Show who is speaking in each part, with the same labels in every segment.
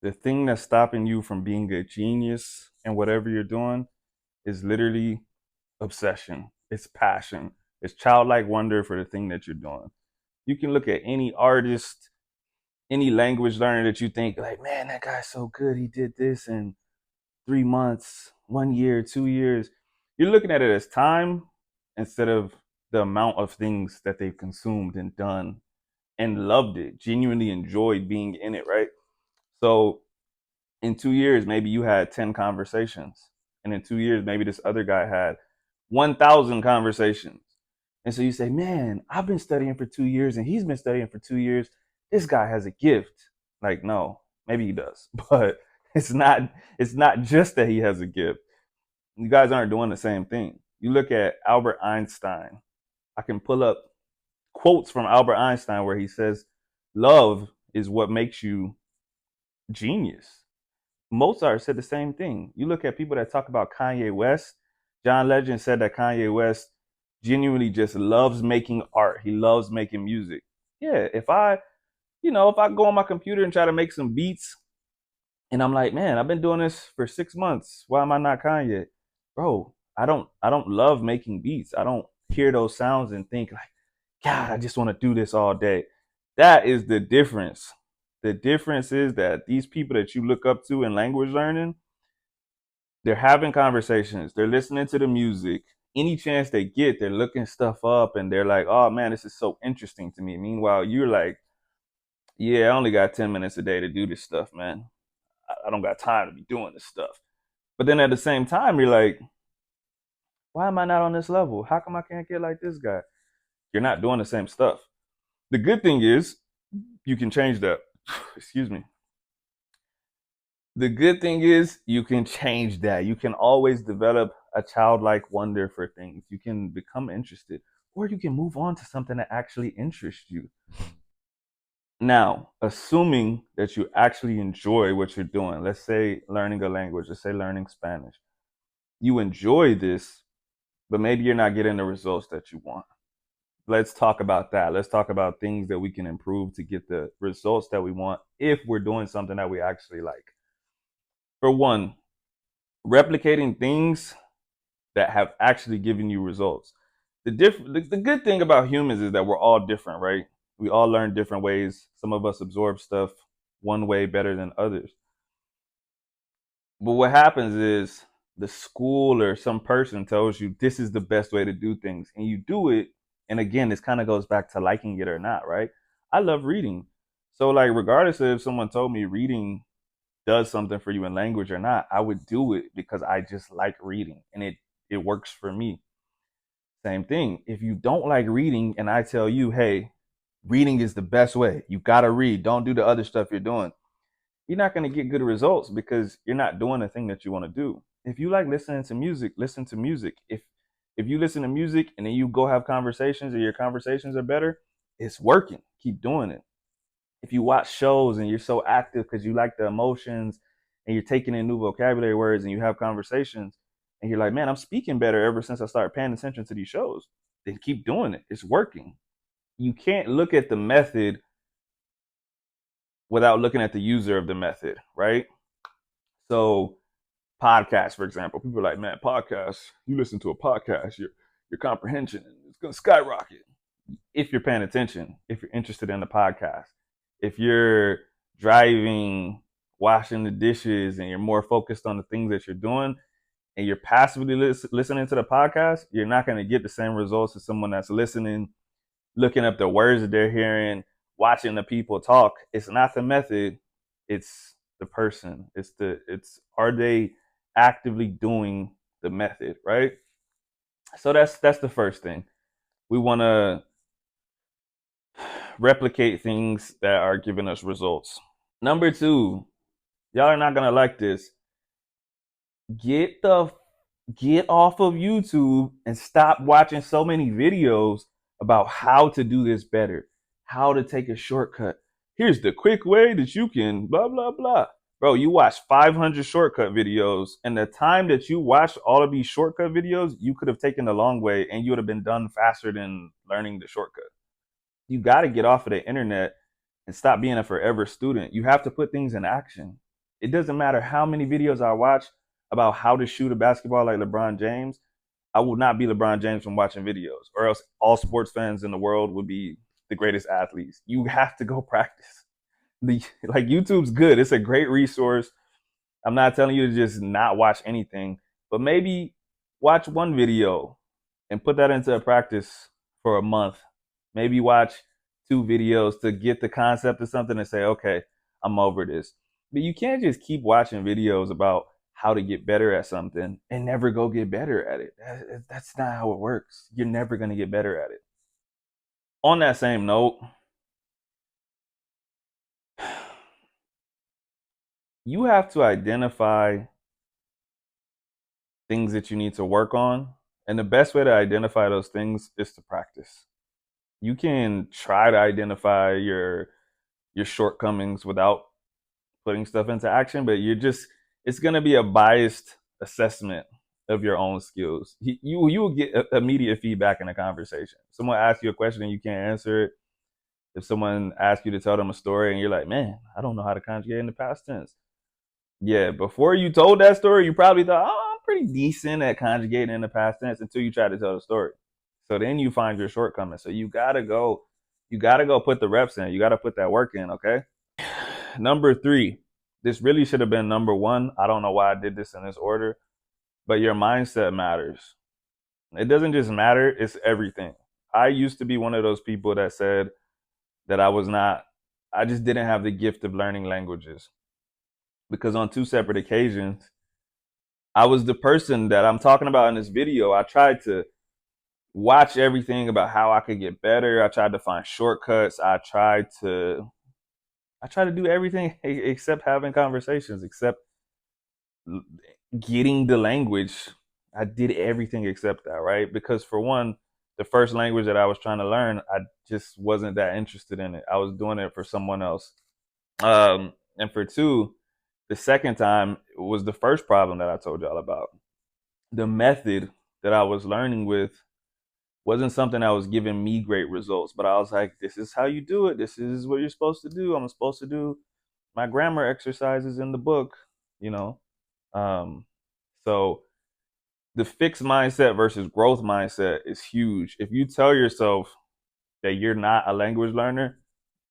Speaker 1: The thing that's stopping you from being a genius in whatever you're doing is literally obsession. It's passion. It's childlike wonder for the thing that you're doing. You can look at any artist, any language learner that you think like, man, that guy's so good. He did this in 3 months, 1 year, 2 years. You're looking at it as time instead of the amount of things that they've consumed and done and loved it, genuinely enjoyed being in it, right? So in 2 years, maybe you had 10 conversations. And in 2 years, maybe this other guy had 1,000 conversations. And so you say, man, I've been studying for 2 years and he's been studying for 2 years. This guy has a gift. Like, no, maybe he does, but it's not just that he has a gift. You guys aren't doing the same thing. You look at Albert Einstein. I can pull up quotes from Albert Einstein where he says, love is what makes you genius. Mozart said the same thing. You look at people that talk about Kanye West. John Legend said that Kanye West genuinely just loves making art. He loves making music. Yeah, if I go on my computer and try to make some beats and I'm like, man, I've been doing this for 6 months. Why am I not Kanye? Bro, I don't love making beats. I don't hear those sounds and think like, God, I just want to do this all day. That is the difference. The difference is that these people that you look up to in language learning, they're having conversations, they're listening to the music. Any chance they get, they're looking stuff up and they're like, oh man, this is so interesting to me. Meanwhile, you're like, yeah, I only got 10 minutes a day to do this stuff, man. I don't got time to be doing this stuff. But then at the same time, you're like, why am I not on this level? How come I can't get like this guy? You're not doing the same stuff. The good thing is you can change that. Excuse me. The good thing is you can change that. You can always develop a childlike wonder for things. You can become interested, or you can move on to something that actually interests you. Now, assuming that you actually enjoy what you're doing, let's say learning a language, let's say learning Spanish, you enjoy this, but maybe you're not getting the results that you want. Let's talk about that. Let's talk about things that we can improve to get the results that we want if we're doing something that we actually like. For one, replicating things that have actually given you results. The good thing about humans is that we're all different, right? We all learn different ways. Some of us absorb stuff one way better than others. But what happens is the school or some person tells you this is the best way to do things and you do it. And again, this kind of goes back to liking it or not, right? I love reading. So like regardless of if someone told me reading does something for you in language or not, I would do it because I just like reading and it works for me. Same thing. If you don't like reading and I tell you, hey, reading is the best way. You got to read. Don't do the other stuff you're doing. You're not going to get good results because you're not doing the thing that you want to do. If you like listening to music, listen to music. If you listen to music and then you go have conversations and your conversations are better, it's working. Keep doing it. If you watch shows and you're so active because you like the emotions and you're taking in new vocabulary words and you have conversations and you're like, man, I'm speaking better ever since I started paying attention to these shows, then keep doing it. It's working. You can't look at the method without looking at the user of the method, right? So podcasts, for example, people are like, man, podcasts, you listen to a podcast, your comprehension is gonna skyrocket. If you're paying attention, if you're interested in the podcast, if you're driving, washing the dishes, and you're more focused on the things that you're doing, and you're passively listening to the podcast, you're not going to get the same results as someone that's listening, looking up the words that they're hearing, watching the people talk. It's not the method, it's the person. It's are they actively doing the method, right? So that's the first thing. We want to replicate things that are giving us results. Number two, y'all are not gonna like this. Get the get off of YouTube and stop watching so many videos about how to do this better, how to take a shortcut. Here's the quick way that you can blah blah blah. Bro, you watch 500 shortcut videos, and the time that you watched all of these shortcut videos, you could have taken the long way and you would have been done faster than learning the shortcut. You got to get off of the internet and stop being a forever student. You have to put things in action. It doesn't matter how many videos I watch about how to shoot a basketball like LeBron James. I will not be LeBron James from watching videos, or else all sports fans in the world would be the greatest athletes. You have to go practice. Like YouTube's good. It's a great resource. I'm not telling you to just not watch anything, but maybe watch one video and put that into a practice for a month. Maybe watch 2 videos to get the concept of something and say, okay, I'm over this. But you can't just keep watching videos about how to get better at something and never go get better at it. That's not how it works. You're never going to get better at it. On that same note, you have to identify things that you need to work on. And the best way to identify those things is to practice. You can try to identify your shortcomings without putting stuff into action, but it's going to be a biased assessment of your own skills. You will get immediate feedback in a conversation. Someone asks you a question and you can't answer it. If someone asks you to tell them a story and you're like, man, I don't know how to conjugate in the past tense. Yeah, before you told that story, you probably thought, oh, I'm pretty decent at conjugating in the past tense until you try to tell the story. So then you find your shortcomings. So you gotta go put the reps in. You gotta put that work in, okay? Number 3, this really should have been number 1. I don't know why I did this in this order, but your mindset matters. It doesn't just matter, it's everything. I used to be one of those people that said that I just didn't have the gift of learning languages. Because on 2 separate occasions, I was the person that I'm talking about in this video. I tried to watch everything about how I could get better. I tried to find shortcuts. I tried to do everything except having conversations, except getting the language. I did everything except that, right? Because for one, the first language that I was trying to learn, I just wasn't that interested in it. I was doing it for someone else. And for 2, the second time was the first problem that I told y'all about. The method that I was learning with wasn't something that was giving me great results, but I was like, this is how you do it. This is what you're supposed to do. I'm supposed to do my grammar exercises in the book, you know. Um, so the fixed mindset versus growth mindset is huge. If you tell yourself that you're not a language learner,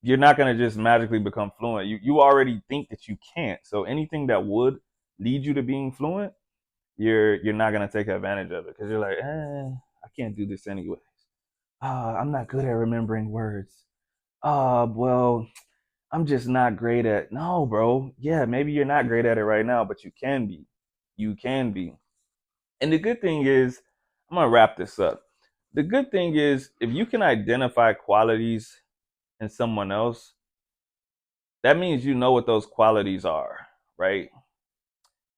Speaker 1: you're not going to just magically become fluent. You already think that you can't. So anything that would lead you to being fluent, you're not going to take advantage of it because you're like, I can't do this anyways. I'm not good at remembering words. Well, I'm just not great at. No, bro. Yeah, maybe you're not great at it right now, but you can be. You can be. And the good thing is, I'm gonna wrap this up. The good thing is, if you can identify qualities in someone else, that means you know what those qualities are, right?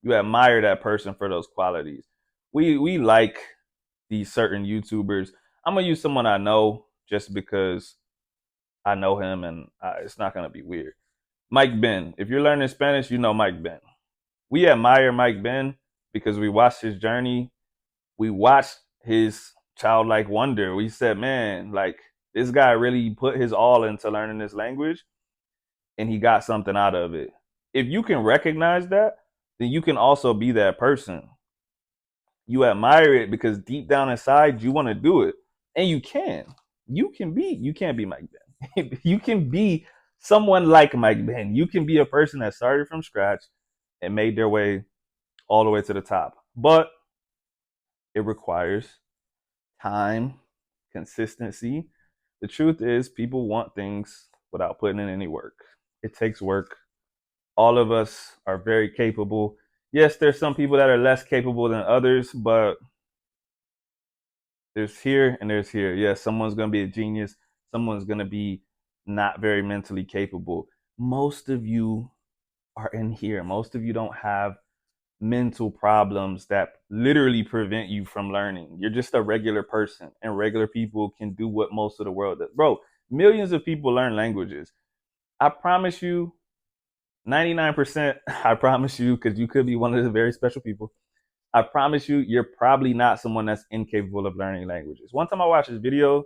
Speaker 1: You admire that person for those qualities. We like these certain YouTubers. I'm gonna use someone I know just because I know him, and it's not gonna be weird. Mike Ben. If you're learning Spanish, you know Mike Ben. We admire Mike Ben because we watched his journey. We watched his childlike wonder. We said, man, like this guy really put his all into learning this language and he got something out of it. If you can recognize that, then you can also be that person. You admire it because deep down inside you want to do it. And you can. You can't be Mike Ben. You can be someone like Mike Ben. You can be a person that started from scratch and made their way all the way to the top. But it requires time, consistency. The truth is, people want things without putting in any work. It takes work. All of us are very capable. Yes, there's some people that are less capable than others, but there's here and there's here. Yes, someone's going to be a genius. Someone's going to be not very mentally capable. Most of you are in here. Most of you don't have mental problems that literally prevent you from learning. You're just a regular person, and regular people can do what most of the world does. Bro, millions of people learn languages. I promise you, 99%, I promise you, because you could be one of the very special people. I promise you, you're probably not someone that's incapable of learning languages. One time I watched this video,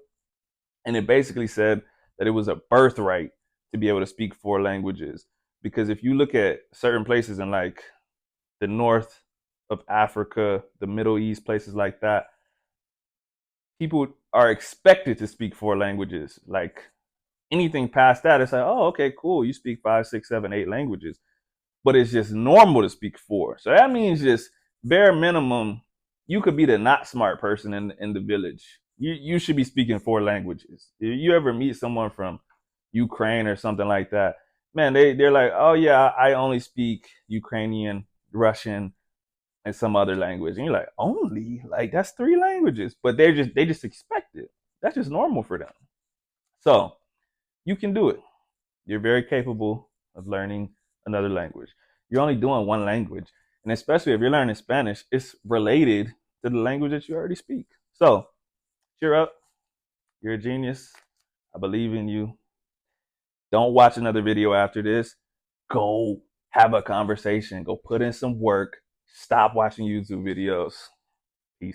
Speaker 1: and it basically said that it was a birthright to be able to speak 4 languages. Because if you look at certain places in like the north of Africa, the Middle East, places like that, people are expected to speak 4 languages. Like anything past that, it's like, oh, okay, cool. You speak 5, 6, 7, 8 languages, but it's just normal to speak 4. So that means just bare minimum, you could be the not smart person in the village. You should be speaking 4 languages. If you ever meet someone from Ukraine or something like that, man, they're like, oh yeah, I only speak Ukrainian, Russian, and some other language. And you're like, only? Like that's 3 languages. But they just expect it. That's just normal for them. So you can do it. You're very capable of learning another language. You're only doing 1 language. And especially if you're learning Spanish, it's related to the language that you already speak. So cheer up. You're a genius. I believe in you. Don't watch another video after this. Go have a conversation. Go put in some work. Stop watching YouTube videos.